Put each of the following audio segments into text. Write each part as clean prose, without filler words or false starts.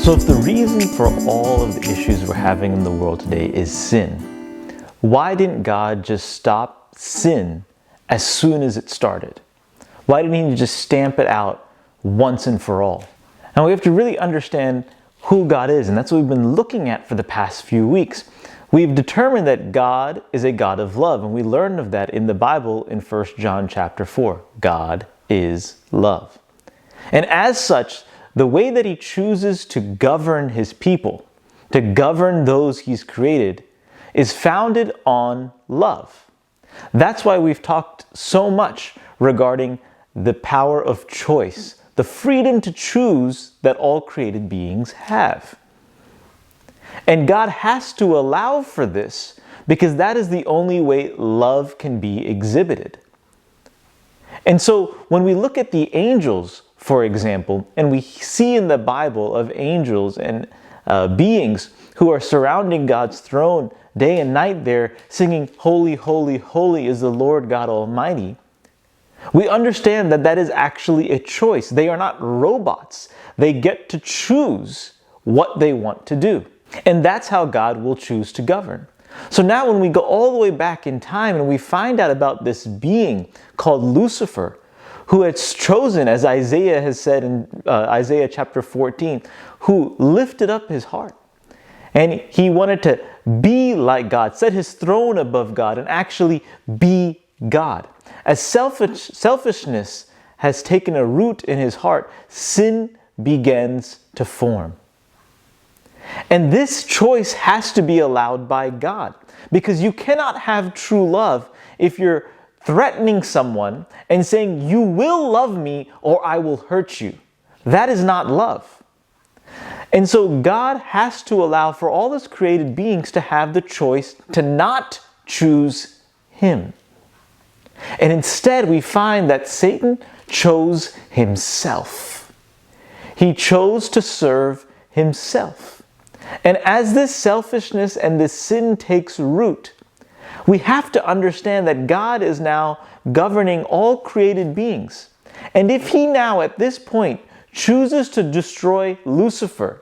So if the reason for all of the issues we're having in the world today is sin, why didn't God just stop sin as soon as it started? Why didn't He just stamp it out once and for all? Now we have to really understand who God is, and that's what we've been looking at for the past few weeks. We've determined that God is a God of love, and we learned of that in the Bible in 1 John chapter 4. God is love. And as such, the way that He chooses to govern His people, to govern those He's created, is founded on love. That's why we've talked so much regarding the power of choice, the freedom to choose that all created beings have. And God has to allow for this because that is the only way love can be exhibited. And so when we look at the angels, for example, and we see in the Bible of angels and beings who are surrounding God's throne day and night there singing, "Holy, holy, holy is the Lord God Almighty," we understand that that is actually a choice. They are not robots. They get to choose what they want to do. And that's how God will choose to govern. So now when we go all the way back in time and we find out about this being called Lucifer, who has chosen, as Isaiah has said in Isaiah chapter 14, who lifted up his heart. And he wanted to be like God, set his throne above God, and actually be God. As selfishness has taken a root in his heart, sin begins to form. And this choice has to be allowed by God, because you cannot have true love if you're threatening someone and saying, "You will love me or I will hurt you." That is not love. And so God has to allow for all His created beings to have the choice to not choose Him. And instead we find that Satan chose himself. He chose to serve himself. And as this selfishness and this sin takes root, we have to understand that God is now governing all created beings. And if He now at this point chooses to destroy Lucifer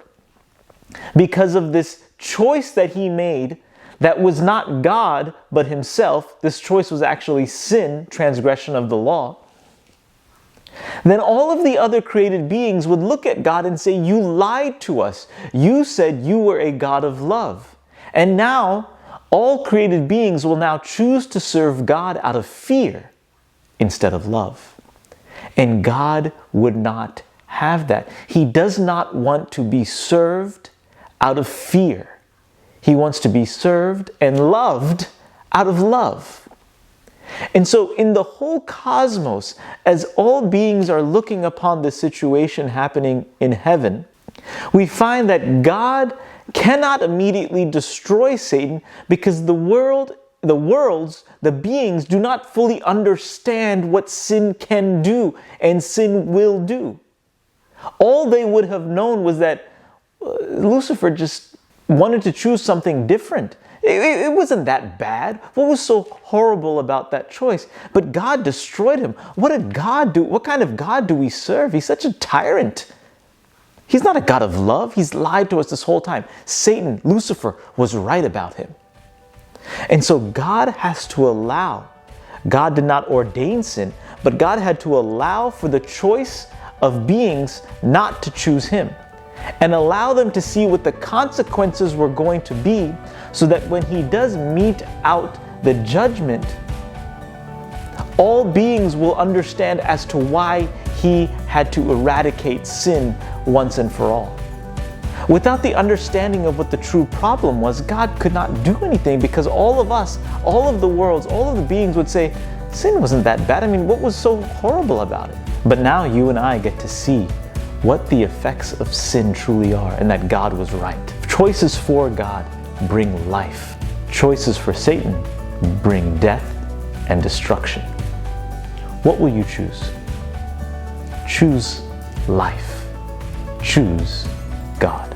because of this choice that he made that was not God but himself, this choice was actually sin, transgression of the law, then all of the other created beings would look at God and say, "You lied to us. You said you were a God of love." And now all created beings will now choose to serve God out of fear instead of love. And God would not have that. He does not want to be served out of fear. He wants to be served and loved out of love. And so in the whole cosmos, as all beings are looking upon the situation happening in heaven, we find that God cannot immediately destroy Satan because the beings do not fully understand what sin can do and sin will do. All they would have known was that Lucifer just wanted to choose something different. It wasn't that bad. What was so horrible about that choice? But God destroyed him. What did God do? What kind of God do we serve? He's such a tyrant. He's not a God of love. He's lied to us this whole time. Satan, Lucifer, was right about him. And so God has to allow. God did not ordain sin, but God had to allow for the choice of beings not to choose Him, and allow them to see what the consequences were going to be, so that when He does mete out the judgment, all beings will understand as to why He had to eradicate sin once and for all. Without the understanding of what the true problem was, God could not do anything, because all of us, all of the worlds, all of the beings would say, sin wasn't that bad. I mean, what was so horrible about it? But now you and I get to see what the effects of sin truly are, and that God was right. Choices for God bring life. Choices for Satan bring death and destruction. What will you choose? Choose life. Choose God.